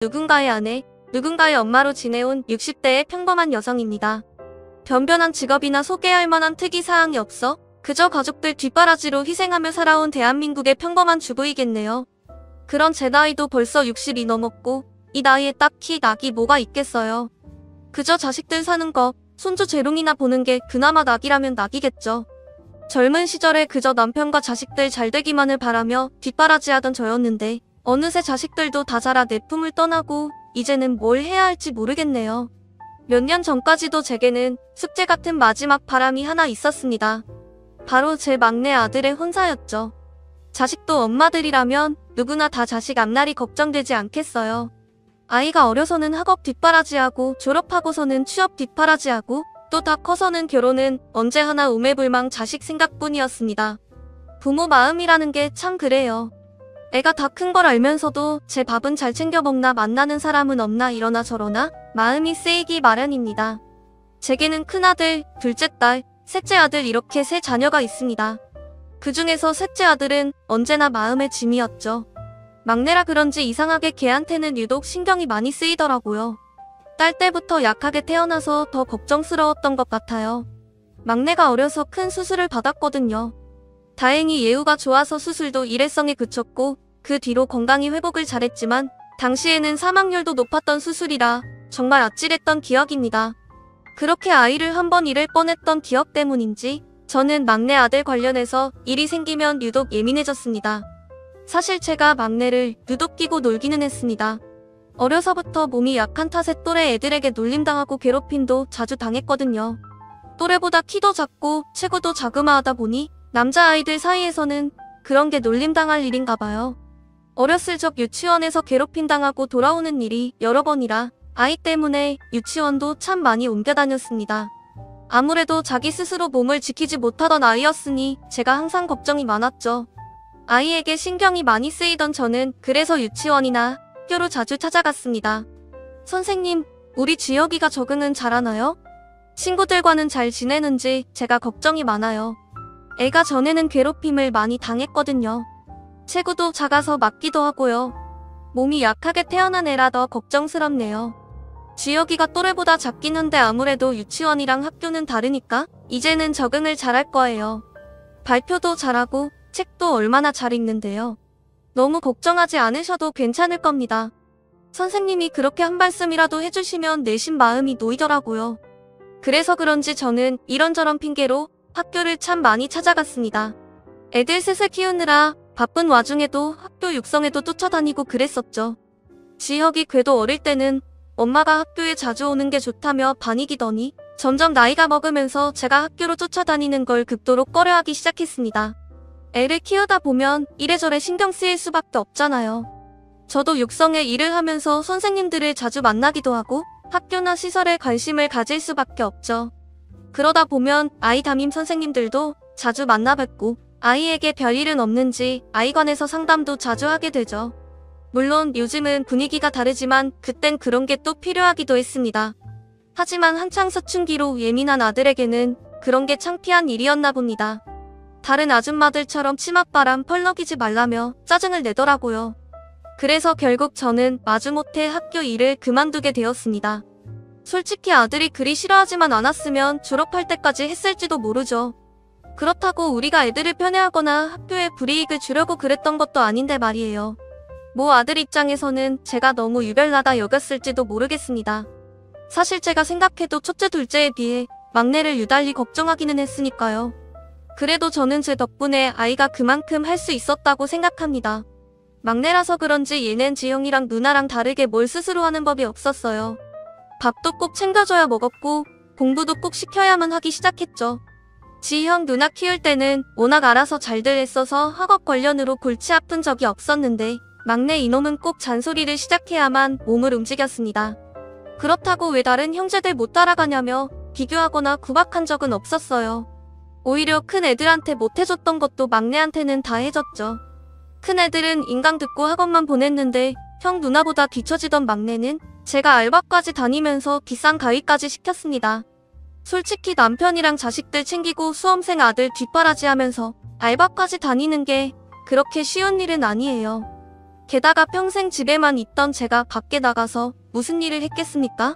누군가의 아내, 누군가의 엄마로 지내온 60대의 평범한 여성입니다. 변변한 직업이나 소개할 만한 특이사항이 없어 그저 가족들 뒷바라지로 희생하며 살아온 대한민국의 평범한 주부이겠네요. 그런 제 나이도 벌써 60이 넘었고 이 나이에 딱히 낙이 뭐가 있겠어요. 그저 자식들 사는 거, 손주 재롱이나 보는 게 그나마 낙이라면 낙이겠죠. 젊은 시절에 그저 남편과 자식들 잘 되기만을 바라며 뒷바라지하던 저였는데 어느새 자식들도 다 자라 내 품을 떠나고 이제는 뭘 해야 할지 모르겠네요. 몇 년 전까지도 제게는 숙제 같은 마지막 바람이 하나 있었습니다. 바로 제 막내 아들의 혼사였죠. 자식도 엄마들이라면 누구나 다 자식 앞날이 걱정되지 않겠어요. 아이가 어려서는 학업 뒷바라지하고 졸업하고서는 취업 뒷바라지하고 또 다 커서는 결혼은 언제 하나 우매불망 자식 생각뿐이었습니다. 부모 마음이라는 게 참 그래요. 애가 다 큰 걸 알면서도 제 밥은 잘 챙겨 먹나 만나는 사람은 없나 이러나 저러나 마음이 쓰이기 마련입니다. 제게는 큰아들, 둘째 딸, 셋째 아들 이렇게 세 자녀가 있습니다. 그 중에서 셋째 아들은 언제나 마음의 짐이었죠. 막내라 그런지 이상하게 걔한테는 유독 신경이 많이 쓰이더라고요. 딸 때부터 약하게 태어나서 더 걱정스러웠던 것 같아요. 막내가 어려서 큰 수술을 받았거든요. 다행히 예후가 좋아서 수술도 일회성에 그쳤고 그 뒤로 건강히 회복을 잘했지만 당시에는 사망률도 높았던 수술이라 정말 아찔했던 기억입니다. 그렇게 아이를 한번 잃을 뻔했던 기억 때문인지 저는 막내 아들 관련해서 일이 생기면 유독 예민해졌습니다. 사실 제가 막내를 유독 끼고 놀기는 했습니다. 어려서부터 몸이 약한 탓에 또래 애들에게 놀림당하고 괴롭힘도 자주 당했거든요. 또래보다 키도 작고 체구도 자그마하다 보니 남자아이들 사이에서는 그런 게 놀림당할 일인가 봐요. 어렸을 적 유치원에서 괴롭힘당하고 돌아오는 일이 여러 번이라 아이 때문에 유치원도 참 많이 옮겨 다녔습니다. 아무래도 자기 스스로 몸을 지키지 못하던 아이였으니 제가 항상 걱정이 많았죠. 아이에게 신경이 많이 쓰이던 저는 그래서 유치원이나 학교로 자주 찾아갔습니다. 선생님, 우리 지혁이가 적응은 잘하나요? 친구들과는 잘 지내는지 제가 걱정이 많아요. 애가 전에는 괴롭힘을 많이 당했거든요. 체구도 작아서 맞기도 하고요. 몸이 약하게 태어난 애라 더 걱정스럽네요. 지혁이가 또래보다 작긴 한데 아무래도 유치원이랑 학교는 다르니까 이제는 적응을 잘할 거예요. 발표도 잘하고 책도 얼마나 잘 읽는데요. 너무 걱정하지 않으셔도 괜찮을 겁니다. 선생님이 그렇게 한 말씀이라도 해주시면 내심 마음이 놓이더라고요. 그래서 그런지 저는 이런저런 핑계로 학교를 참 많이 찾아갔습니다. 애들 셋을 키우느라 바쁜 와중에도 학교 육성에도 쫓아다니고 그랬었죠. 지혁이 궤도 어릴 때는 엄마가 학교에 자주 오는 게 좋다며 반이기더니 점점 나이가 먹으면서 제가 학교로 쫓아다니는 걸 극도로 꺼려하기 시작했습니다. 애를 키우다 보면 이래저래 신경 쓰일 수밖에 없잖아요. 저도 육성에 일을 하면서 선생님들을 자주 만나기도 하고 학교나 시설에 관심을 가질 수밖에 없죠. 그러다 보면 아이 담임 선생님들도 자주 만나 뵙고 아이에게 별일은 없는지 아이관에서 상담도 자주 하게 되죠. 물론 요즘은 분위기가 다르지만 그땐 그런 게 또 필요하기도 했습니다. 하지만 한창 사춘기로 예민한 아들에게는 그런 게 창피한 일이었나 봅니다. 다른 아줌마들처럼 치맛바람 펄럭이지 말라며 짜증을 내더라고요. 그래서 결국 저는 마지못해 학교 일을 그만두게 되었습니다. 솔직히 아들이 그리 싫어하지만 않았으면 졸업할 때까지 했을지도 모르죠. 그렇다고 우리가 애들을 편애하거나 학교에 불이익을 주려고 그랬던 것도 아닌데 말이에요. 모 아들 입장에서는 제가 너무 유별나다 여겼을지도 모르겠습니다. 사실 제가 생각해도 첫째 둘째에 비해 막내를 유달리 걱정하기는 했으니까요. 그래도 저는 제 덕분에 아이가 그만큼 할 수 있었다고 생각합니다. 막내라서 그런지 얘는 지영이랑 누나랑 다르게 뭘 스스로 하는 법이 없었어요. 밥도 꼭 챙겨줘야 먹었고 공부도 꼭 시켜야만 하기 시작했죠. 지형 누나 키울 때는 워낙 알아서 잘들 했어서 학업 관련으로 골치 아픈 적이 없었는데 막내 이놈은 꼭 잔소리를 시작해야만 몸을 움직였습니다. 그렇다고 왜 다른 형제들 못 따라가냐며 비교하거나 구박한 적은 없었어요. 오히려 큰 애들한테 못해줬던 것도 막내한테는 다 해줬죠. 큰 애들은 인강 듣고 학원만 보냈는데 형 누나보다 뒤처지던 막내는 제가 알바까지 다니면서 비싼 가위까지 시켰습니다. 솔직히 남편이랑 자식들 챙기고 수험생 아들 뒷바라지 하면서 알바까지 다니는 게 그렇게 쉬운 일은 아니에요. 게다가 평생 집에만 있던 제가 밖에 나가서 무슨 일을 했겠습니까?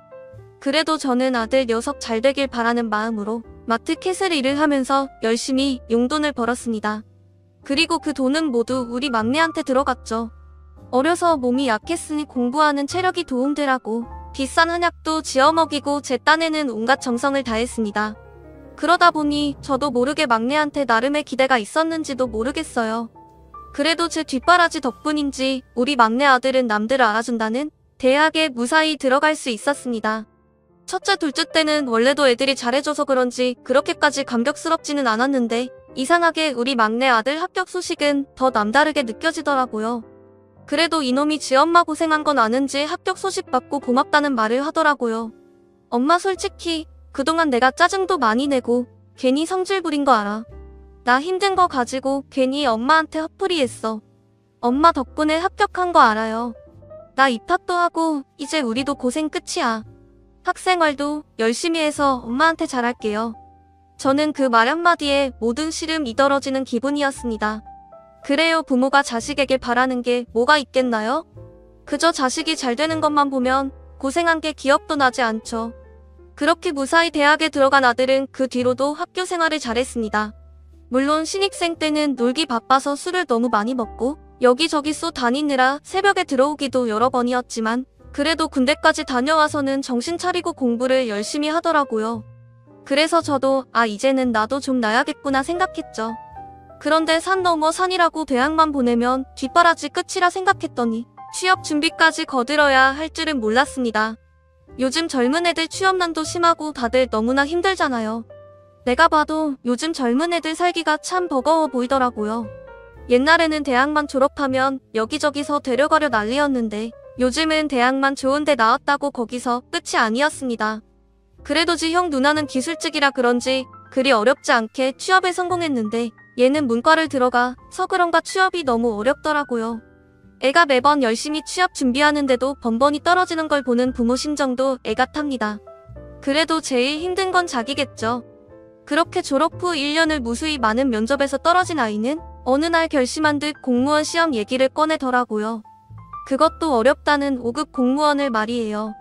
그래도 저는 아들 녀석 잘 되길 바라는 마음으로 마트캐슬 일을 하면서 열심히 용돈을 벌었습니다. 그리고 그 돈은 모두 우리 막내한테 들어갔죠. 어려서 몸이 약했으니 공부하는 체력이 도움되라고 비싼 한약도 지어 먹이고 제 딴에는 온갖 정성을 다했습니다. 그러다 보니 저도 모르게 막내한테 나름의 기대가 있었는지도 모르겠어요. 그래도 제 뒷바라지 덕분인지 우리 막내 아들은 남들을 알아준다는 대학에 무사히 들어갈 수 있었습니다. 첫째, 둘째 때는 원래도 애들이 잘해줘서 그런지 그렇게까지 감격스럽지는 않았는데 이상하게 우리 막내 아들 합격 소식은 더 남다르게 느껴지더라고요. 그래도 이놈이 지 엄마 고생한 건 아는지 합격 소식 받고 고맙다는 말을 하더라고요. 엄마 솔직히 그동안 내가 짜증도 많이 내고 괜히 성질 부린 거 알아. 나 힘든 거 가지고 괜히 엄마한테 헛풀이했어. 엄마 덕분에 합격한 거 알아요. 나 입학도 하고 이제 우리도 고생 끝이야. 학생활도 열심히 해서 엄마한테 잘할게요. 저는 그 말 한마디에 모든 시름이 떨어지는 기분이었습니다. 그래요, 부모가 자식에게 바라는 게 뭐가 있겠나요? 그저 자식이 잘 되는 것만 보면 고생한 게 기억도 나지 않죠. 그렇게 무사히 대학에 들어간 아들은 그 뒤로도 학교 생활을 잘했습니다. 물론 신입생 때는 놀기 바빠서 술을 너무 많이 먹고 여기저기 쏘 다니느라 새벽에 들어오기도 여러 번이었지만 그래도 군대까지 다녀와서는 정신 차리고 공부를 열심히 하더라고요. 그래서 저도 이제는 나도 좀 나야겠구나 생각했죠. 그런데 산 넘어 산이라고 대학만 보내면 뒷바라지 끝이라 생각했더니 취업 준비까지 거들어야 할 줄은 몰랐습니다. 요즘 젊은 애들 취업난도 심하고 다들 너무나 힘들잖아요. 내가 봐도 요즘 젊은 애들 살기가 참 버거워 보이더라고요. 옛날에는 대학만 졸업하면 여기저기서 데려가려 난리였는데 요즘은 대학만 좋은데 나왔다고 거기서 끝이 아니었습니다. 그래도 지 형 누나는 기술직이라 그런지 그리 어렵지 않게 취업에 성공했는데 얘는 문과를 들어가서 그런가 취업이 너무 어렵더라고요. 애가 매번 열심히 취업 준비하는데도 번번이 떨어지는 걸 보는 부모 심정도 애가 탑니다. 그래도 제일 힘든 건 자기겠죠. 그렇게 졸업 후 1년을 무수히 많은 면접에서 떨어진 아이는 어느 날 결심한 듯 공무원 시험 얘기를 꺼내더라고요. 그것도 어렵다는 5급 공무원을 말이에요.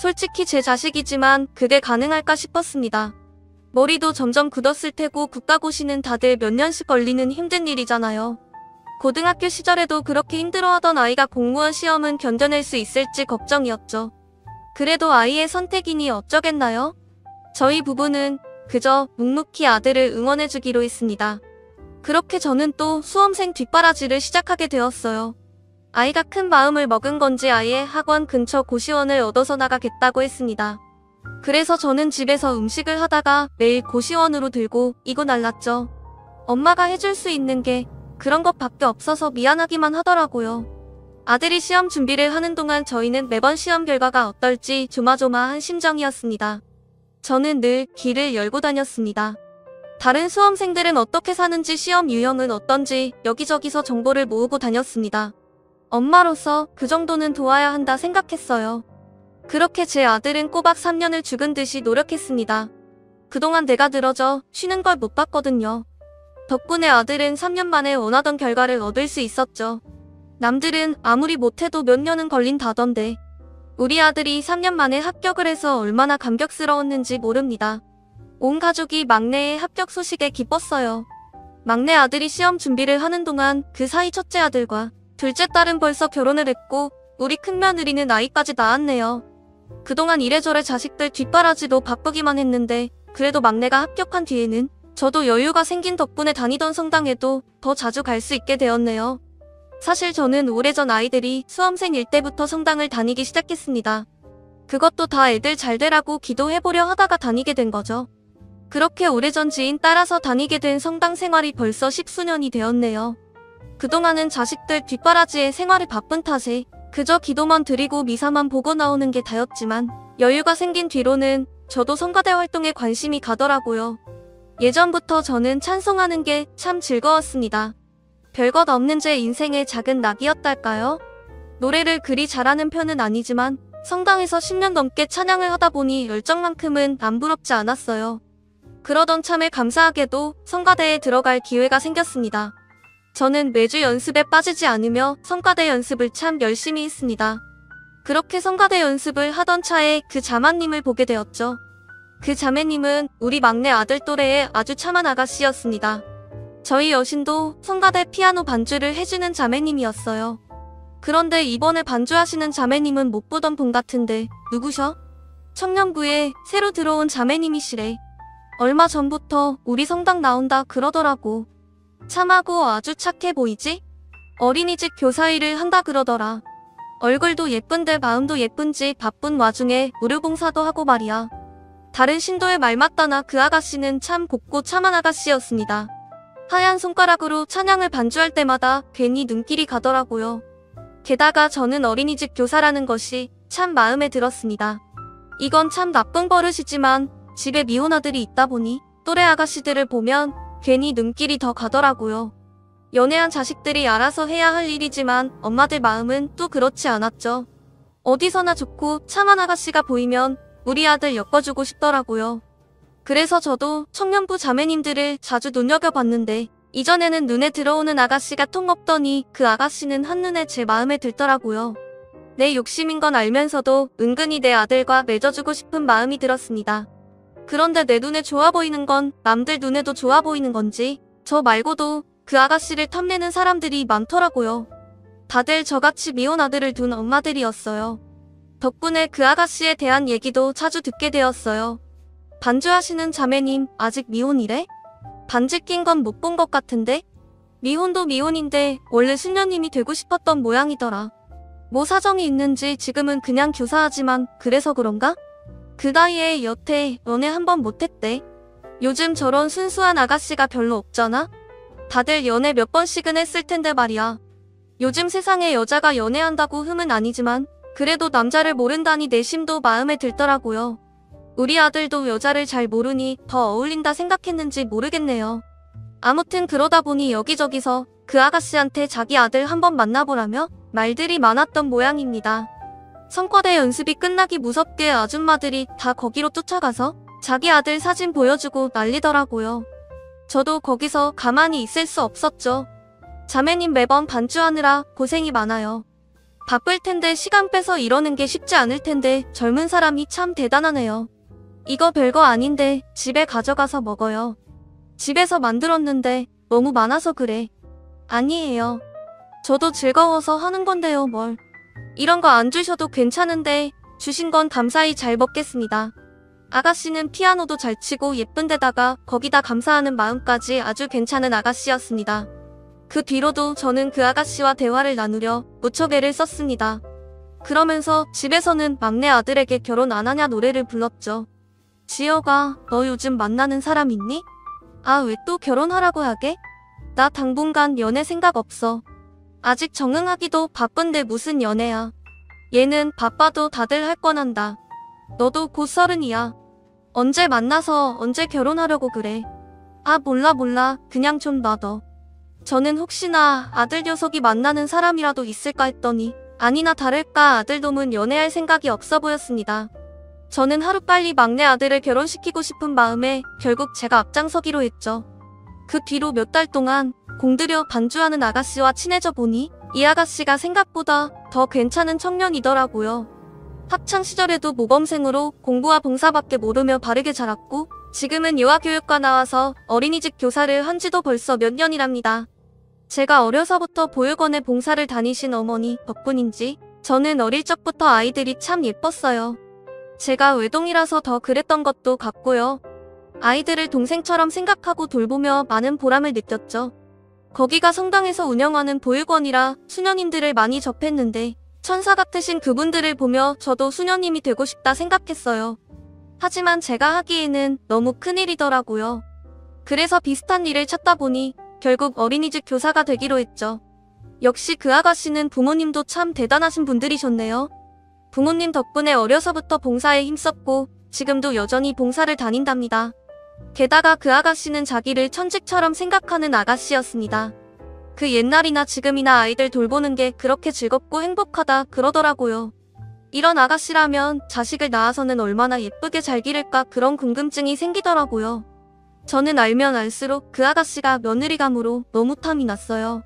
솔직히 제 자식이지만 그게 가능할까 싶었습니다. 머리도 점점 굳었을 테고 국가고시는 다들 몇 년씩 걸리는 힘든 일이잖아요. 고등학교 시절에도 그렇게 힘들어하던 아이가 공무원 시험은 견뎌낼 수 있을지 걱정이었죠. 그래도 아이의 선택이니 어쩌겠나요? 저희 부부는 그저 묵묵히 아들을 응원해주기로 했습니다. 그렇게 저는 또 수험생 뒷바라지를 시작하게 되었어요. 아이가 큰 마음을 먹은 건지 아예 학원 근처 고시원을 얻어서 나가겠다고 했습니다. 그래서 저는 집에서 음식을 하다가 매일 고시원으로 들고 이고 날랐죠. 엄마가 해줄 수 있는 게 그런 것밖에 없어서 미안하기만 하더라고요. 아들이 시험 준비를 하는 동안 저희는 매번 시험 결과가 어떨지 조마조마한 심정이었습니다. 저는 늘 길을 열고 다녔습니다. 다른 수험생들은 어떻게 사는지 시험 유형은 어떤지 여기저기서 정보를 모으고 다녔습니다. 엄마로서 그 정도는 도와야 한다 생각했어요. 그렇게 제 아들은 꼬박 3년을 죽은 듯이 노력했습니다. 그동안 내가 늘어져 쉬는 걸 못 봤거든요. 덕분에 아들은 3년 만에 원하던 결과를 얻을 수 있었죠. 남들은 아무리 못해도 몇 년은 걸린다던데 우리 아들이 3년 만에 합격을 해서 얼마나 감격스러웠는지 모릅니다. 온 가족이 막내의 합격 소식에 기뻤어요. 막내 아들이 시험 준비를 하는 동안 그 사이 첫째 아들과 둘째 딸은 벌써 결혼을 했고 우리 큰며느리는 아이까지 낳았네요. 그동안 이래저래 자식들 뒷바라지도 바쁘기만 했는데 그래도 막내가 합격한 뒤에는 저도 여유가 생긴 덕분에 다니던 성당에도 더 자주 갈 수 있게 되었네요. 사실 저는 오래전 아이들이 수험생일 때부터 성당을 다니기 시작했습니다. 그것도 다 애들 잘 되라고 기도해보려 하다가 다니게 된 거죠. 그렇게 오래전 지인 따라서 다니게 된 성당 생활이 벌써 10수년이 되었네요. 그동안은 자식들 뒷바라지에 생활이 바쁜 탓에 그저 기도만 드리고 미사만 보고 나오는 게 다였지만 여유가 생긴 뒤로는 저도 성가대 활동에 관심이 가더라고요. 예전부터 저는 찬송하는 게 참 즐거웠습니다. 별것 없는 제 인생의 작은 낙이었달까요? 노래를 그리 잘하는 편은 아니지만 성당에서 10년 넘게 찬양을 하다 보니 열정만큼은 안 부럽지 않았어요. 그러던 참에 감사하게도 성가대에 들어갈 기회가 생겼습니다. 저는 매주 연습에 빠지지 않으며 성가대 연습을 참 열심히 했습니다. 그렇게 성가대 연습을 하던 차에 그 자매님을 보게 되었죠. 그 자매님은 우리 막내 아들 또래의 아주 참한 아가씨였습니다. 저희 여신도 성가대 피아노 반주를 해주는 자매님이었어요. 그런데 이번에 반주하시는 자매님은 못 보던 분 같은데 누구셔? 청년부에 새로 들어온 자매님이시래. 얼마 전부터 우리 성당 나온다 그러더라고. 참하고 아주 착해 보이지? 어린이집 교사 일을 한다 그러더라. 얼굴도 예쁜데 마음도 예쁜지 바쁜 와중에 무료봉사도 하고 말이야. 다른 신도의 말 맞다나 그 아가씨는 참 곱고 참한 아가씨였습니다. 하얀 손가락으로 찬양을 반주할 때마다 괜히 눈길이 가더라고요. 게다가 저는 어린이집 교사라는 것이 참 마음에 들었습니다. 이건 참 나쁜 버릇이지만 집에 미혼 아들이 있다 보니 또래 아가씨들을 보면 괜히 눈길이 더 가더라고요. 연애한 자식들이 알아서 해야 할 일이지만 엄마들 마음은 또 그렇지 않았죠. 어디서나 좋고 참한 아가씨가 보이면 우리 아들 엮어주고 싶더라고요. 그래서 저도 청년부 자매님들을 자주 눈여겨봤는데 이전에는 눈에 들어오는 아가씨가 통 없더니 그 아가씨는 한눈에 제 마음에 들더라고요. 내 욕심인 건 알면서도 은근히 내 아들과 맺어주고 싶은 마음이 들었습니다. 그런데 내 눈에 좋아 보이는 건 남들 눈에도 좋아 보이는 건지 저 말고도 그 아가씨를 탐내는 사람들이 많더라고요. 다들 저같이 미혼 아들을 둔 엄마들이었어요. 덕분에 그 아가씨에 대한 얘기도 자주 듣게 되었어요. 반주하시는 자매님 아직 미혼이래? 반지 낀 건 못 본 것 같은데? 미혼도 미혼인데 원래 수녀님이 되고 싶었던 모양이더라. 뭐 사정이 있는지 지금은 그냥 교사하지만 그래서 그런가? 그 나이에 여태 연애 한 번 못했대. 요즘 저런 순수한 아가씨가 별로 없잖아? 다들 연애 몇 번씩은 했을 텐데 말이야. 요즘 세상에 여자가 연애한다고 흠은 아니지만 그래도 남자를 모른다니 내심도 마음에 들더라고요. 우리 아들도 여자를 잘 모르니 더 어울린다 생각했는지 모르겠네요. 아무튼 그러다 보니 여기저기서 그 아가씨한테 자기 아들 한번 만나보라며 말들이 많았던 모양입니다. 성과대 연습이 끝나기 무섭게 아줌마들이 다 거기로 쫓아가서 자기 아들 사진 보여주고 난리더라고요. 저도 거기서 가만히 있을 수 없었죠. 자매님 매번 반주하느라 고생이 많아요. 바쁠 텐데 시간 빼서 이러는 게 쉽지 않을 텐데 젊은 사람이 참 대단하네요. 이거 별거 아닌데 집에 가져가서 먹어요. 집에서 만들었는데 너무 많아서 그래. 아니에요. 저도 즐거워서 하는 건데요 뭘. 이런 거 안 주셔도 괜찮은데 주신 건 감사히 잘 먹겠습니다. 아가씨는 피아노도 잘 치고 예쁜데다가 거기다 감사하는 마음까지 아주 괜찮은 아가씨였습니다. 그 뒤로도 저는 그 아가씨와 대화를 나누려 무척 애를 썼습니다. 그러면서 집에서는 막내 아들에게 결혼 안 하냐 노래를 불렀죠. 지혁아, 너 요즘 만나는 사람 있니? 아, 왜 또 결혼하라고 하게? 나 당분간 연애 생각 없어. 아직 적응하기도 바쁜데 무슨 연애야. 얘는 바빠도 다들 할 뻔한다. 너도 곧 30이야. 언제 만나서 언제 결혼하려고 그래. 아, 몰라. 그냥 좀 놔둬. 저는 혹시나 아들 녀석이 만나는 사람이라도 있을까 했더니 아니나 다를까 아들 놈은 연애할 생각이 없어 보였습니다. 저는 하루빨리 막내 아들을 결혼시키고 싶은 마음에 결국 제가 앞장서기로 했죠. 그 뒤로 몇 달 동안 공들여 반주하는 아가씨와 친해져 보니 이 아가씨가 생각보다 더 괜찮은 청년이더라고요. 학창시절에도 모범생으로 공부와 봉사밖에 모르며 바르게 자랐고 지금은 유아교육과 나와서 어린이집 교사를 한 지도 벌써 몇 년이랍니다. 제가 어려서부터 보육원에 봉사를 다니신 어머니 덕분인지 저는 어릴 적부터 아이들이 참 예뻤어요. 제가 외동이라서 더 그랬던 것도 같고요. 아이들을 동생처럼 생각하고 돌보며 많은 보람을 느꼈죠. 거기가 성당에서 운영하는 보육원이라 수녀님들을 많이 접했는데 천사 같으신 그분들을 보며 저도 수녀님이 되고 싶다 생각했어요. 하지만 제가 하기에는 너무 큰일이더라고요. 그래서 비슷한 일을 찾다 보니 결국 어린이집 교사가 되기로 했죠. 역시 그 아가씨는 부모님도 참 대단하신 분들이셨네요. 부모님 덕분에 어려서부터 봉사에 힘썼고 지금도 여전히 봉사를 다닌답니다. 게다가 그 아가씨는 자기를 천직처럼 생각하는 아가씨였습니다. 그 옛날이나 지금이나 아이들 돌보는 게 그렇게 즐겁고 행복하다 그러더라고요. 이런 아가씨라면 자식을 낳아서는 얼마나 예쁘게 잘 기를까 그런 궁금증이 생기더라고요. 저는 알면 알수록 그 아가씨가 며느리감으로 너무 탐이 났어요.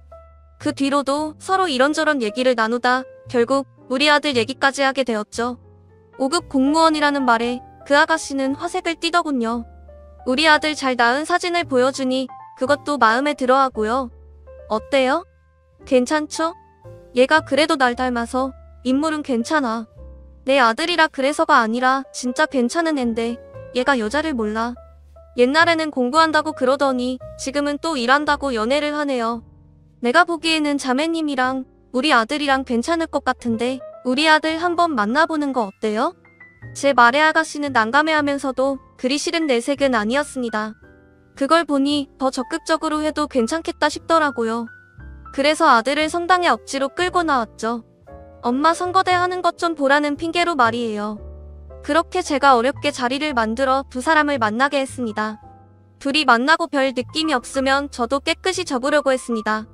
그 뒤로도 서로 이런저런 얘기를 나누다 결국 우리 아들 얘기까지 하게 되었죠. 5급 공무원이라는 말에 그 아가씨는 화색을 띠더군요. 우리 아들 잘 낳은 사진을 보여주니 그것도 마음에 들어하고요. 어때요? 괜찮죠? 얘가 그래도 날 닮아서 인물은 괜찮아. 내 아들이라 그래서가 아니라 진짜 괜찮은 앤데 얘가 여자를 몰라. 옛날에는 공부한다고 그러더니 지금은 또 일한다고 연애를 하네요. 내가 보기에는 자매님이랑 우리 아들이랑 괜찮을 것 같은데 우리 아들 한번 만나보는 거 어때요? 제 말에 아가씨는 난감해하면서도 그리 싫은 내색은 아니었습니다. 그걸 보니 더 적극적으로 해도 괜찮겠다 싶더라고요. 그래서 아들을 성당에 억지로 끌고 나왔죠. 엄마 선거대 하는 것 좀 보라는 핑계로 말이에요. 그렇게 제가 어렵게 자리를 만들어 두 사람을 만나게 했습니다. 둘이 만나고 별 느낌이 없으면 저도 깨끗이 접으려고 했습니다.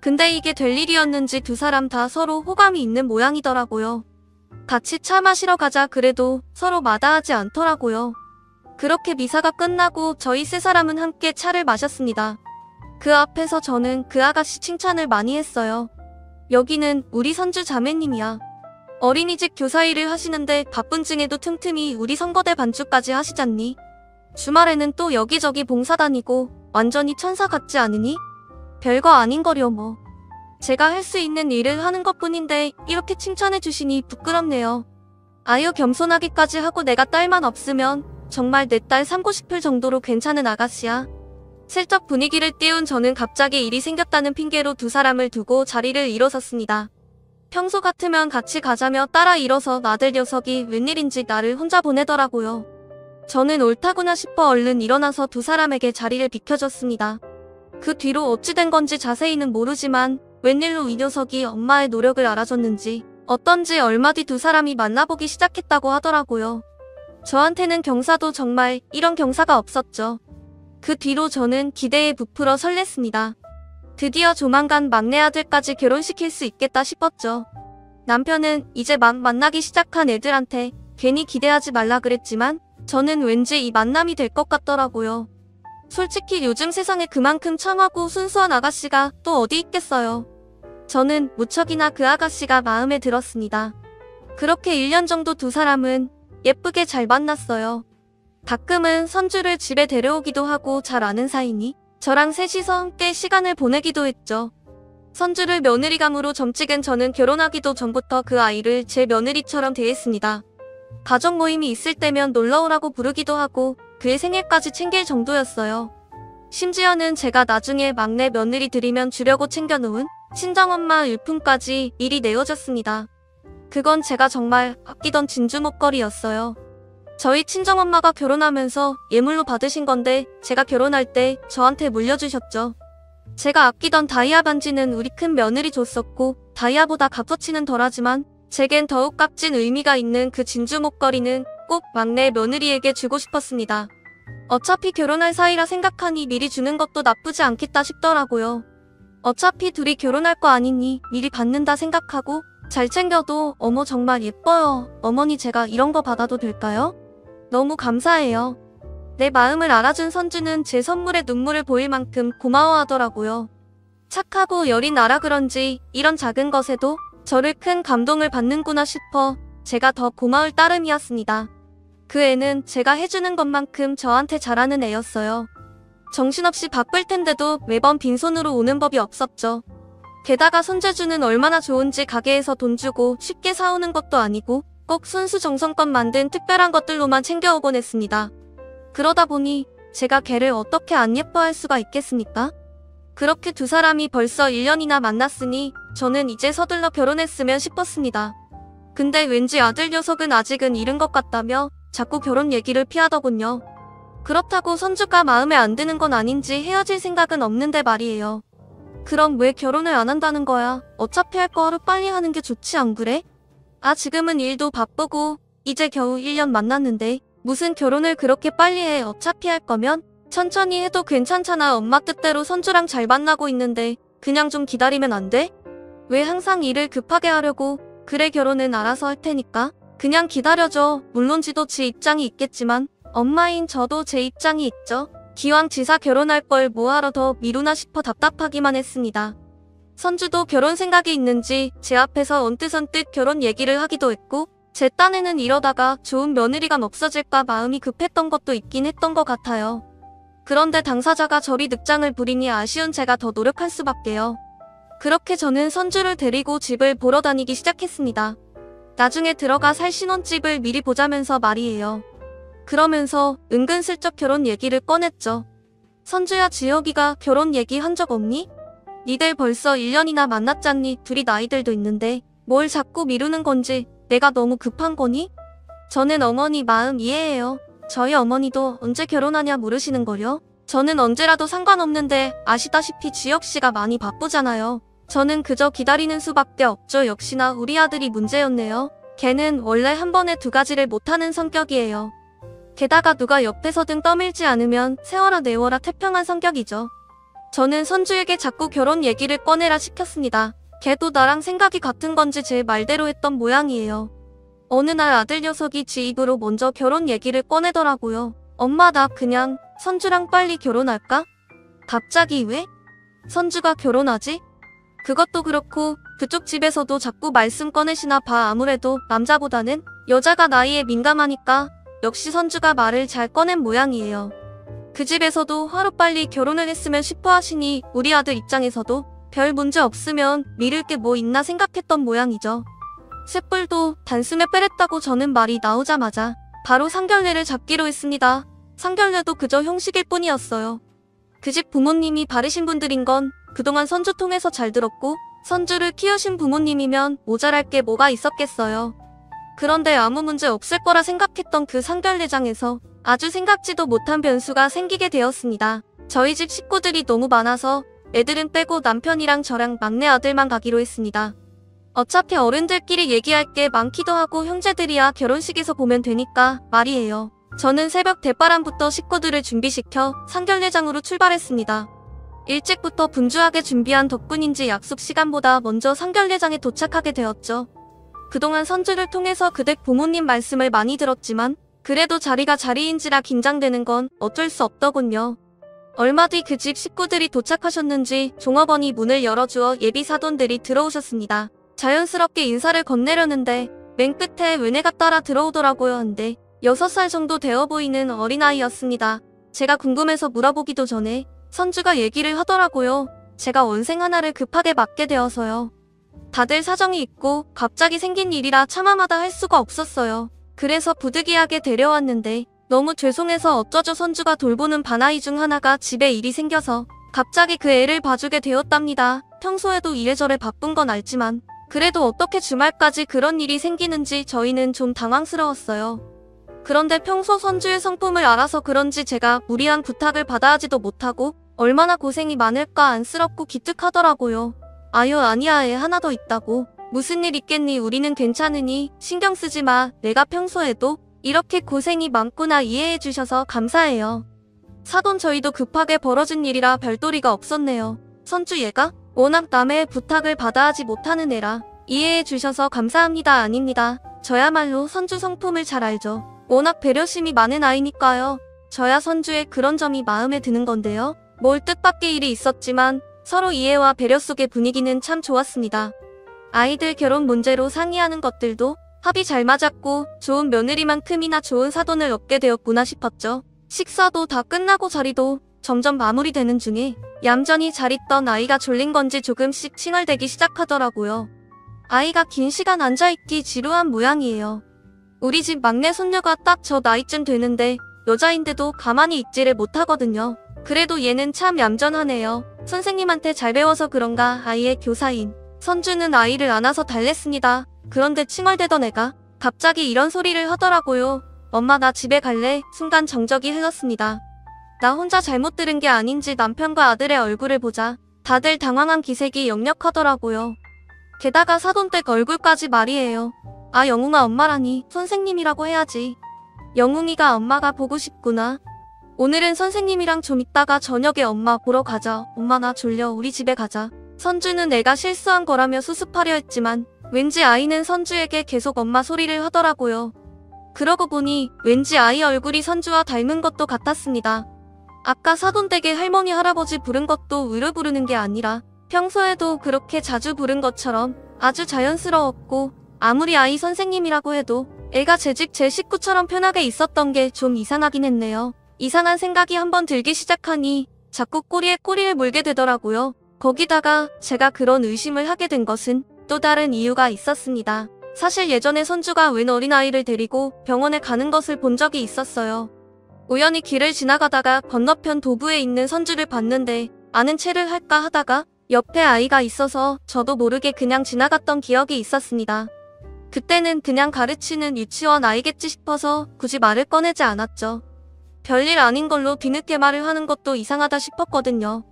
근데 이게 될 일이었는지 두 사람 다 서로 호감이 있는 모양이더라고요. 같이 차 마시러 가자 그래도 서로 마다하지 않더라고요. 그렇게 미사가 끝나고 저희 세 사람은 함께 차를 마셨습니다. 그 앞에서 저는 그 아가씨 칭찬을 많이 했어요. 여기는 우리 선주 자매님이야. 어린이집 교사 일을 하시는데 바쁜 중에도 틈틈이 우리 선거대 반주까지 하시잖니? 주말에는 또 여기저기 봉사 다니고 완전히 천사 같지 않으니? 별거 아닌 거려 뭐. 제가 할 수 있는 일을 하는 것뿐인데 이렇게 칭찬해 주시니 부끄럽네요. 아유 겸손하기까지 하고 내가 딸만 없으면 정말 내 딸 삼고 싶을 정도로 괜찮은 아가씨야. 슬쩍 분위기를 띄운 저는 갑자기 일이 생겼다는 핑계로 두 사람을 두고 자리를 일어섰습니다. 평소 같으면 같이 가자며 따라 일어서 아들 녀석이 웬일인지 나를 혼자 보내더라고요. 저는 옳다구나 싶어 얼른 일어나서 두 사람에게 자리를 비켜줬습니다. 그 뒤로 어찌 된 건지 자세히는 모르지만 웬일로 이 녀석이 엄마의 노력을 알아줬는지 어떤지 얼마 뒤 두 사람이 만나보기 시작했다고 하더라고요. 저한테는 경사도 정말 이런 경사가 없었죠. 그 뒤로 저는 기대에 부풀어 설렜습니다. 드디어 조만간 막내 아들까지 결혼시킬 수 있겠다 싶었죠. 남편은 이제 막 만나기 시작한 애들한테 괜히 기대하지 말라 그랬지만 저는 왠지 이 만남이 될 것 같더라고요. 솔직히 요즘 세상에 그만큼 청하고 순수한 아가씨가 또 어디 있겠어요. 저는 무척이나 그 아가씨가 마음에 들었습니다. 그렇게 1년 정도 두 사람은 예쁘게 잘 만났어요. 가끔은 선주를 집에 데려오기도 하고 잘 아는 사이니 저랑 셋이서 함께 시간을 보내기도 했죠. 선주를 며느리감으로 점찍은 저는 결혼하기도 전부터 그 아이를 제 며느리처럼 대했습니다. 가족 모임이 있을 때면 놀러오라고 부르기도 하고 그의 생일까지 챙길 정도였어요. 심지어는 제가 나중에 막내 며느리 들이면 주려고 챙겨놓은 친정엄마 일품까지 일이 내어졌습니다. 그건 제가 정말 아끼던 진주 목걸이였어요. 저희 친정엄마가 결혼하면서 예물로 받으신 건데 제가 결혼할 때 저한테 물려주셨죠. 제가 아끼던 다이아 반지는 우리 큰 며느리 줬었고 다이아보다 값어치는 덜하지만 제겐 더욱 값진 의미가 있는 그 진주 목걸이는 꼭 막내 며느리에게 주고 싶었습니다. 어차피 결혼할 사이라 생각하니 미리 주는 것도 나쁘지 않겠다 싶더라고요. 어차피 둘이 결혼할 거 아니니 미리 받는다 생각하고 잘 챙겨도 어머 정말 예뻐요. 어머니 제가 이런 거 받아도 될까요? 너무 감사해요. 내 마음을 알아준 선주는 제 선물에 눈물을 보일 만큼 고마워하더라고요. 착하고 여린 나라 그런지 이런 작은 것에도 저를 큰 감동을 받는구나 싶어 제가 더 고마울 따름이었습니다. 그 애는 제가 해주는 것만큼 저한테 잘하는 애였어요. 정신없이 바쁠 텐데도 매번 빈손으로 오는 법이 없었죠. 게다가 손재주는 얼마나 좋은지 가게에서 돈 주고 쉽게 사오는 것도 아니고 꼭 순수 정성껏 만든 특별한 것들로만 챙겨오곤 했습니다. 그러다 보니 제가 걔를 어떻게 안 예뻐할 수가 있겠습니까? 그렇게 두 사람이 벌써 1년이나 만났으니 저는 이제 서둘러 결혼했으면 싶었습니다. 근데 왠지 아들 녀석은 아직은 이른 것 같다며 자꾸 결혼 얘기를 피하더군요. 그렇다고 선주가 마음에 안 드는 건 아닌지 헤어질 생각은 없는데 말이에요. 그럼 왜 결혼을 안 한다는 거야? 어차피 할 거 하루빨리 하는 게 좋지 안 그래? 아 지금은 일도 바쁘고 이제 겨우 1년 만났는데 무슨 결혼을 그렇게 빨리 해. 어차피 할 거면 천천히 해도 괜찮잖아. 엄마 뜻대로 선주랑 잘 만나고 있는데 그냥 좀 기다리면 안 돼? 왜 항상 일을 급하게 하려고. 그래 결혼은 알아서 할 테니까 그냥 기다려줘. 물론 지도 지 입장이 있겠지만 엄마인 저도 제 입장이 있죠. 기왕 지사 결혼할 걸 뭐하러 더 미루나 싶어 답답하기만 했습니다. 선주도 결혼 생각이 있는지 제 앞에서 언뜻언뜻 결혼 얘기를 하기도 했고 제 딴에는 이러다가 좋은 며느리가 없어질까 마음이 급했던 것도 있긴 했던 것 같아요. 그런데 당사자가 저리 늑장을 부리니 아쉬운 제가 더 노력할 수밖에요. 그렇게 저는 선주를 데리고 집을 보러 다니기 시작했습니다. 나중에 들어가 살 신혼집을 미리 보자면서 말이에요. 그러면서 은근슬쩍 결혼 얘기를 꺼냈죠. 선주야, 지혁이가 결혼 얘기 한 적 없니? 니들 벌써 1년이나 만났잖니. 둘이 나이들도 있는데 뭘 자꾸 미루는 건지 내가 너무 급한 거니? 저는 어머니 마음 이해해요. 저희 어머니도 언제 결혼하냐 물으시는걸요. 저는 언제라도 상관없는데 아시다시피 지혁씨가 많이 바쁘잖아요. 저는 그저 기다리는 수밖에 없죠. 역시나 우리 아들이 문제였네요. 걔는 원래 한 번에 두 가지를 못하는 성격이에요. 게다가 누가 옆에서 등 떠밀지 않으면 세워라 내워라 태평한 성격이죠. 저는 선주에게 자꾸 결혼 얘기를 꺼내라 시켰습니다. 걔도 나랑 생각이 같은 건지 제 말대로 했던 모양이에요. 어느 날 아들 녀석이 지 입으로 먼저 결혼 얘기를 꺼내더라고요. 엄마, 나 그냥 선주랑 빨리 결혼할까? 갑자기 왜? 선주가 결혼하지? 그것도 그렇고 그쪽 집에서도 자꾸 말씀 꺼내시나 봐. 아무래도 남자보다는 여자가 나이에 민감하니까 역시 선주가 말을 잘 꺼낸 모양이에요. 그 집에서도 하루빨리 결혼을 했으면 싶어 하시니 우리 아들 입장에서도 별 문제 없으면 미룰 게 뭐 있나 생각했던 모양이죠. 쇳불도 단숨에 빼랬다고 저는 말이 나오자마자 바로 상견례를 잡기로 했습니다. 상견례도 그저 형식일 뿐이었어요. 그 집 부모님이 바르신 분들인 건 그동안 선주 통해서 잘 들었고 선주를 키우신 부모님이면 모자랄 게 뭐가 있었겠어요. 그런데 아무 문제 없을 거라 생각했던 그 상견례장에서 아주 생각지도 못한 변수가 생기게 되었습니다. 저희 집 식구들이 너무 많아서 애들은 빼고 남편이랑 저랑 막내 아들만 가기로 했습니다. 어차피 어른들끼리 얘기할 게 많기도 하고 형제들이야 결혼식에서 보면 되니까 말이에요. 저는 새벽 대바람부터 식구들을 준비시켜 상견례장으로 출발했습니다. 일찍부터 분주하게 준비한 덕분인지 약속 시간보다 먼저 상견례장에 도착하게 되었죠. 그동안 선주를 통해서 그댁 부모님 말씀을 많이 들었지만 그래도 자리가 자리인지라 긴장되는 건 어쩔 수 없더군요. 얼마 뒤 그 집 식구들이 도착하셨는지 종업원이 문을 열어주어 예비 사돈들이 들어오셨습니다. 자연스럽게 인사를 건네려는데 맨 끝에 은혜가 따라 들어오더라고요. 한데 6살 정도 되어 보이는 어린아이였습니다. 제가 궁금해서 물어보기도 전에 선주가 얘기를 하더라고요. 제가 원생 하나를 급하게 맡게 되어서요. 다들 사정이 있고 갑자기 생긴 일이라 참아마다 할 수가 없었어요. 그래서 부득이하게 데려왔는데 너무 죄송해서 어쩌죠. 선주가 돌보는 반아이 중 하나가 집에 일이 생겨서 갑자기 그 애를 봐주게 되었답니다. 평소에도 이래저래 바쁜 건 알지만 그래도 어떻게 주말까지 그런 일이 생기는지 저희는 좀 당황스러웠어요. 그런데 평소 선주의 성품을 알아서 그런지 제가 무리한 부탁을 받아하지도 못하고 얼마나 고생이 많을까 안쓰럽고 기특하더라고요. 아유, 아니야, 애 하나 더 있다고. 무슨 일 있겠니? 우리는 괜찮으니 신경 쓰지 마. 내가 평소에도 이렇게 고생이 많구나 이해해 주셔서 감사해요. 사돈 저희도 급하게 벌어진 일이라 별도리가 없었네요. 선주 얘가 워낙 남의 부탁을 받아하지 못하는 애라 이해해 주셔서 감사합니다. 아닙니다. 저야말로 선주 성품을 잘 알죠. 워낙 배려심이 많은 아이니까요. 저야 선주의 그런 점이 마음에 드는 건데요. 뭘 뜻밖의 일이 있었지만 서로 이해와 배려 속의 분위기는 참 좋았습니다. 아이들 결혼 문제로 상의하는 것들도 합이 잘 맞았고 좋은 며느리만큼이나 좋은 사돈을 얻게 되었구나 싶었죠. 식사도 다 끝나고 자리도 점점 마무리되는 중에 얌전히 잘 있던 아이가 졸린 건지 조금씩 칭얼대기 시작하더라고요. 아이가 긴 시간 앉아있기 지루한 모양이에요. 우리 집 막내 손녀가 딱 저 나이쯤 되는데 여자인데도 가만히 있지를 못하거든요. 그래도 얘는 참 얌전하네요. 선생님한테 잘 배워서 그런가 아이의 교사인 선주는 아이를 안아서 달랬습니다. 그런데 칭얼대던 애가 갑자기 이런 소리를 하더라고요. 엄마, 나 집에 갈래. 순간 정적이 흘렀습니다. 나 혼자 잘못 들은 게 아닌지 남편과 아들의 얼굴을 보자 다들 당황한 기색이 역력하더라고요. 게다가 사돈댁 얼굴까지 말이에요. 아, 영웅아, 엄마라니 선생님이라고 해야지. 영웅이가 엄마가 보고 싶구나. 오늘은 선생님이랑 좀 이따가 저녁에 엄마 보러 가자. 엄마, 나 졸려. 우리 집에 가자. 선주는 내가 실수한 거라며 수습하려 했지만 왠지 아이는 선주에게 계속 엄마 소리를 하더라고요. 그러고 보니 왠지 아이 얼굴이 선주와 닮은 것도 같았습니다. 아까 사돈댁에 할머니 할아버지 부른 것도 의뢰 부르는 게 아니라 평소에도 그렇게 자주 부른 것처럼 아주 자연스러웠고, 아무리 아이 선생님이라고 해도 애가 제 집 제 식구처럼 편하게 있었던 게 좀 이상하긴 했네요. 이상한 생각이 한번 들기 시작하니 자꾸 꼬리에 꼬리를 물게 되더라고요. 거기다가 제가 그런 의심을 하게 된 것은 또 다른 이유가 있었습니다. 사실 예전에 선주가 웬 어린아이를 데리고 병원에 가는 것을 본 적이 있었어요. 우연히 길을 지나가다가 건너편 도부에 있는 선주를 봤는데 아는 체를 할까 하다가 옆에 아이가 있어서 저도 모르게 그냥 지나갔던 기억이 있었습니다. 그때는 그냥 가르치는 유치원 아이겠지 싶어서 굳이 말을 꺼내지 않았죠. 별일 아닌 걸로 뒤늦게 말을 하는 것도 이상하다 싶었거든요.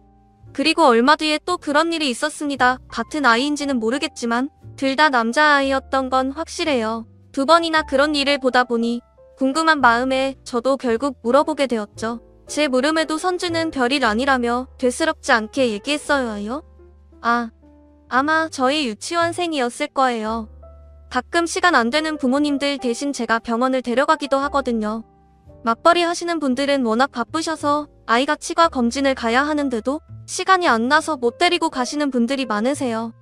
그리고 얼마 뒤에 또 그런 일이 있었습니다. 같은 아이인지는 모르겠지만 둘 다 남자아이였던 건 확실해요. 2번이나 그런 일을 보다 보니 궁금한 마음에 저도 결국 물어보게 되었죠. 제 물음에도 선주는 별일 아니라며 되스럽지 않게 얘기했어요. 아마 저희 유치원생이었을 거예요. 가끔 시간 안 되는 부모님들 대신 제가 병원을 데려가기도 하거든요. 맞벌이 하시는 분들은 워낙 바쁘셔서 아이가 치과 검진을 가야 하는데도 시간이 안 나서 못 데리고 가시는 분들이 많으세요.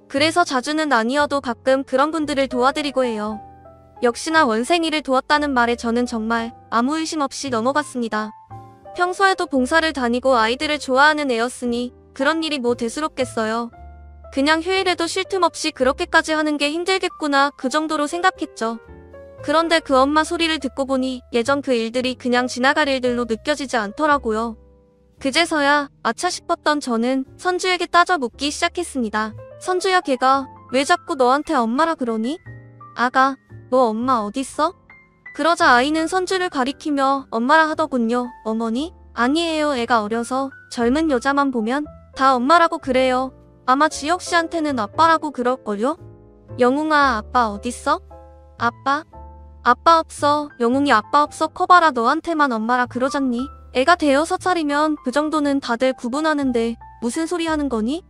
그래서 자주는 아니어도 가끔 그런 분들을 도와드리고 해요. 역시나 원생이를 도왔다는 말에 저는 정말 아무 의심 없이 넘어갔습니다. 평소에도 봉사를 다니고 아이들을 좋아하는 애였으니 그런 일이 뭐 대수롭겠어요. 그냥 휴일에도 쉴 틈 없이 그렇게까지 하는 게 힘들겠구나 그 정도로 생각했죠. 그런데 그 엄마 소리를 듣고 보니 예전 그 일들이 그냥 지나갈 일들로 느껴지지 않더라고요. 그제서야 아차 싶었던 저는 선주에게 따져 묻기 시작했습니다. 선주야, 걔가 왜 자꾸 너한테 엄마라 그러니? 아가, 너 엄마 어딨어? 그러자 아이는 선주를 가리키며 엄마라 하더군요. 어머니? 아니에요. 애가 어려서 젊은 여자만 보면 다 엄마라고 그래요. 아마 지혁씨한테는 아빠라고 그럴걸요? 영웅아, 아빠 어딨어? 아빠? 아빠 없어. 영웅이 아빠 없어. 커봐라. 너한테만 엄마라 그러잖니? 애가 5살이면 그 정도는 다들 구분하는데 무슨 소리 하는 거니?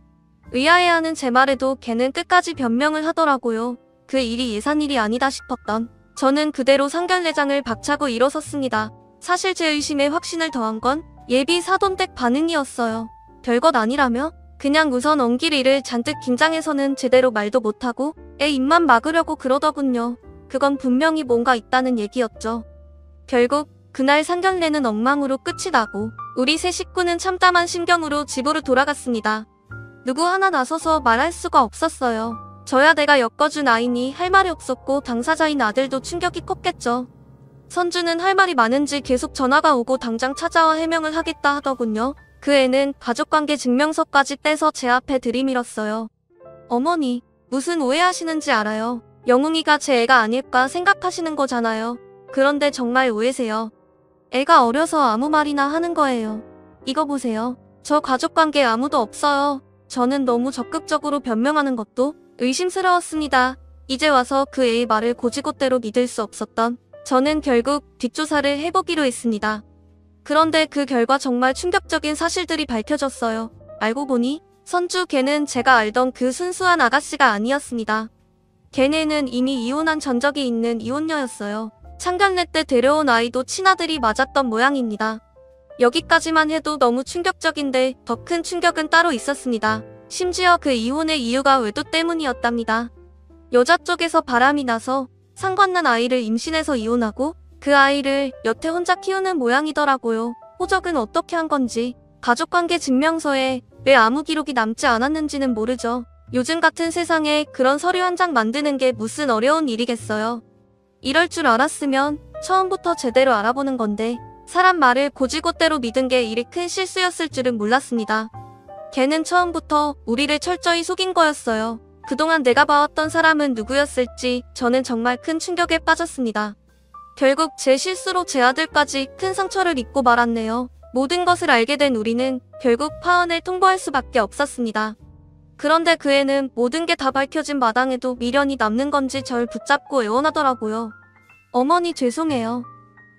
의아해하는 제 말에도 걔는 끝까지 변명을 하더라고요. 그 일이 예산일이 아니다 싶었던 저는 그대로 상견례장을 박차고 일어섰습니다. 사실 제 의심에 확신을 더한 건 예비 사돈댁 반응이었어요. 별것 아니라며? 그냥 우선 엉길 일을 잔뜩 긴장해서는 제대로 말도 못하고 애 입만 막으려고 그러더군요. 그건 분명히 뭔가 있다는 얘기였죠. 결국 그날 상견례는 엉망으로 끝이 나고 우리 세 식구는 참담한 심경으로 집으로 돌아갔습니다. 누구 하나 나서서 말할 수가 없었어요. 저야 내가 엮어준 아이니 할 말이 없었고 당사자인 아들도 충격이 컸겠죠. 선주는 할 말이 많은지 계속 전화가 오고 당장 찾아와 해명을 하겠다 하더군요. 그 애는 가족관계 증명서까지 떼서 제 앞에 들이밀었어요. 어머니, 무슨 오해하시는지 알아요. 영웅이가 제 애가 아닐까 생각하시는 거잖아요. 그런데 정말 오해세요. 애가 어려서 아무 말이나 하는 거예요. 이거 보세요. 저 가족관계 아무도 없어요. 저는 너무 적극적으로 변명하는 것도 의심스러웠습니다. 이제 와서 그 애의 말을 곧이곧대로 믿을 수 없었던 저는 결국 뒷조사를 해보기로 했습니다. 그런데 그 결과 정말 충격적인 사실들이 밝혀졌어요. 알고 보니 선주 걔는 제가 알던 그 순수한 아가씨가 아니었습니다. 걔네는 이미 이혼한 전적이 있는 이혼녀였어요. 상견례 때 데려온 아이도 친아들이 맞았던 모양입니다. 여기까지만 해도 너무 충격적인데 더 큰 충격은 따로 있었습니다. 심지어 그 이혼의 이유가 외도 때문이었답니다. 여자 쪽에서 바람이 나서 상관난 아이를 임신해서 이혼하고 그 아이를 여태 혼자 키우는 모양이더라고요. 호적은 어떻게 한 건지, 가족관계 증명서에 왜 아무 기록이 남지 않았는지는 모르죠. 요즘 같은 세상에 그런 서류 한 장 만드는 게 무슨 어려운 일이겠어요. 이럴 줄 알았으면 처음부터 제대로 알아보는 건데 사람 말을 곧이곧대로 믿은 게 이리 큰 실수였을 줄은 몰랐습니다. 걔는 처음부터 우리를 철저히 속인 거였어요. 그동안 내가 봐왔던 사람은 누구였을지 저는 정말 큰 충격에 빠졌습니다. 결국 제 실수로 제 아들까지 큰 상처를 입고 말았네요. 모든 것을 알게 된 우리는 결국 파혼을 통보할 수밖에 없었습니다. 그런데 그 애는 모든 게 다 밝혀진 마당에도 미련이 남는 건지 절 붙잡고 애원하더라고요. 어머니 죄송해요.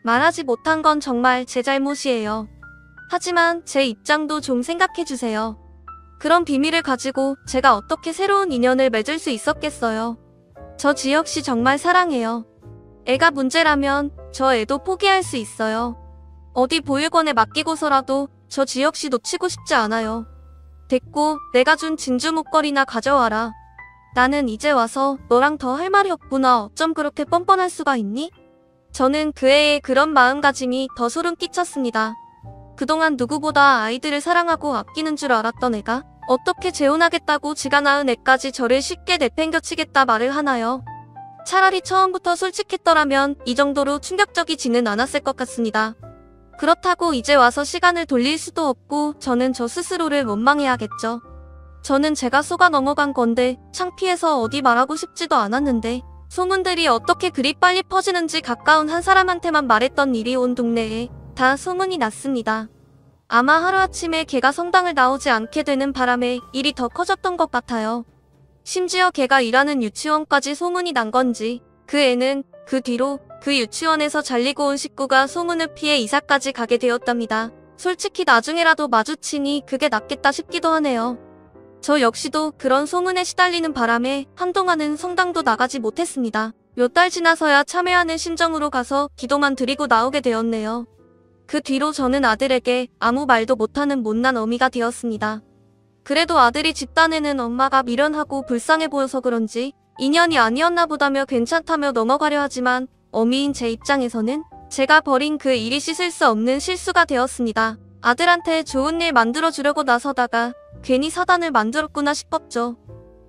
말하지 못한 건 정말 제 잘못이에요. 하지만 제 입장도 좀 생각해주세요. 그런 비밀을 가지고 제가 어떻게 새로운 인연을 맺을 수 있었겠어요. 저 지혁씨 정말 사랑해요. 애가 문제라면 저 애도 포기할 수 있어요. 어디 보육원에 맡기고서라도 저 지혁씨 놓치고 싶지 않아요. 됐고, 내가 준 진주 목걸이나 가져와라. 나는 이제 와서 너랑 더 할 말이 없구나. 어쩜 그렇게 뻔뻔할 수가 있니? 저는 그 애의 그런 마음가짐이 더 소름 끼쳤습니다. 그동안 누구보다 아이들을 사랑하고 아끼는 줄 알았던 애가 어떻게 재혼하겠다고 지가 낳은 애까지 저를 쉽게 내팽겨치겠다 말을 하나요? 차라리 처음부터 솔직했더라면 이 정도로 충격적이지는 않았을 것 같습니다. 그렇다고 이제 와서 시간을 돌릴 수도 없고 저는 저 스스로를 원망해야겠죠. 저는 제가 속아 넘어간 건데 창피해서 어디 말하고 싶지도 않았는데 소문들이 어떻게 그리 빨리 퍼지는지 가까운 한 사람한테만 말했던 일이 온 동네에 다 소문이 났습니다. 아마 하루아침에 걔가 성당을 나오지 않게 되는 바람에 일이 더 커졌던 것 같아요. 심지어 걔가 일하는 유치원까지 소문이 난 건지 그 애는 그 뒤로 그 유치원에서 잘리고 온 식구가 소문을 피해 이사까지 가게 되었답니다. 솔직히 나중에라도 마주치니 그게 낫겠다 싶기도 하네요. 저 역시도 그런 소문에 시달리는 바람에 한동안은 성당도 나가지 못했습니다. 몇 달 지나서야 참회하는 심정으로 가서 기도만 드리고 나오게 되었네요. 그 뒤로 저는 아들에게 아무 말도 못하는 못난 어미가 되었습니다. 그래도 아들이 집단에는 엄마가 미련하고 불쌍해 보여서 그런지 인연이 아니었나 보다며 괜찮다며 넘어가려 하지만 어미인 제 입장에서는 제가 벌인 그 일이 씻을 수 없는 실수가 되었습니다. 아들한테 좋은 일 만들어주려고 나서다가 괜히 사단을 만들었구나 싶었죠.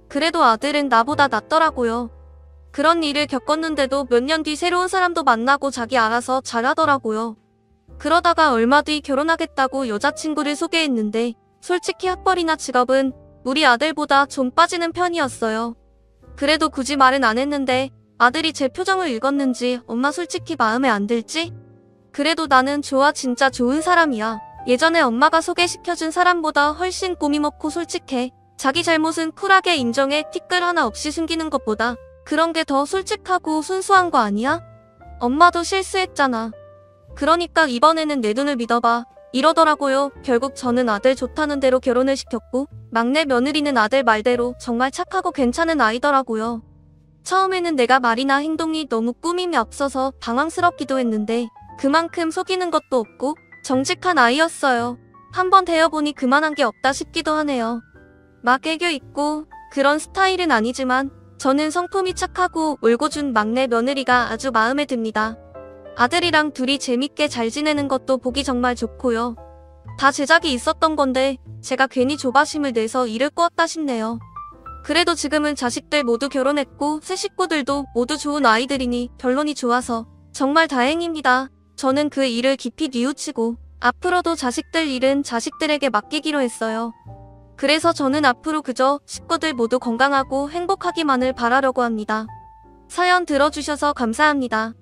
그래도 아들은 나보다 낫더라고요. 그런 일을 겪었는데도 몇 년 뒤 새로운 사람도 만나고 자기 알아서 잘하더라고요. 그러다가 얼마 뒤 결혼하겠다고 여자친구를 소개했는데 솔직히 학벌이나 직업은 우리 아들보다 좀 빠지는 편이었어요. 그래도 굳이 말은 안 했는데 아들이 제 표정을 읽었는지 엄마 솔직히 마음에 안 들지? 그래도 나는 좋아 진짜 좋은 사람이야. 예전에 엄마가 소개시켜준 사람보다 훨씬 꾸미 먹고 솔직해. 자기 잘못은 쿨하게 인정해 티끌 하나 없이 숨기는 것보다 그런 게 더 솔직하고 순수한 거 아니야? 엄마도 실수했잖아. 그러니까 이번에는 내 눈을 믿어봐. 이러더라고요. 결국 저는 아들 좋다는 대로 결혼을 시켰고 막내 며느리는 아들 말대로 정말 착하고 괜찮은 아이더라고요. 처음에는 내가 말이나 행동이 너무 꾸밈이 앞서서 당황스럽기도 했는데 그만큼 속이는 것도 없고 정직한 아이였어요. 한번 대여보니 그만한 게 없다 싶기도 하네요. 막 애교 있고 그런 스타일은 아니지만 저는 성품이 착하고 울고준 막내 며느리가 아주 마음에 듭니다. 아들이랑 둘이 재밌게 잘 지내는 것도 보기 정말 좋고요. 다 제작이 있었던 건데 제가 괜히 조바심을 내서 일을 꼬았다 싶네요. 그래도 지금은 자식들 모두 결혼했고 새 식구들도 모두 좋은 아이들이니 결론이 좋아서 정말 다행입니다. 저는 그 일을 깊이 뉘우치고 앞으로도 자식들 일은 자식들에게 맡기기로 했어요. 그래서 저는 앞으로 그저 식구들 모두 건강하고 행복하기만을 바라려고 합니다. 사연 들어주셔서 감사합니다.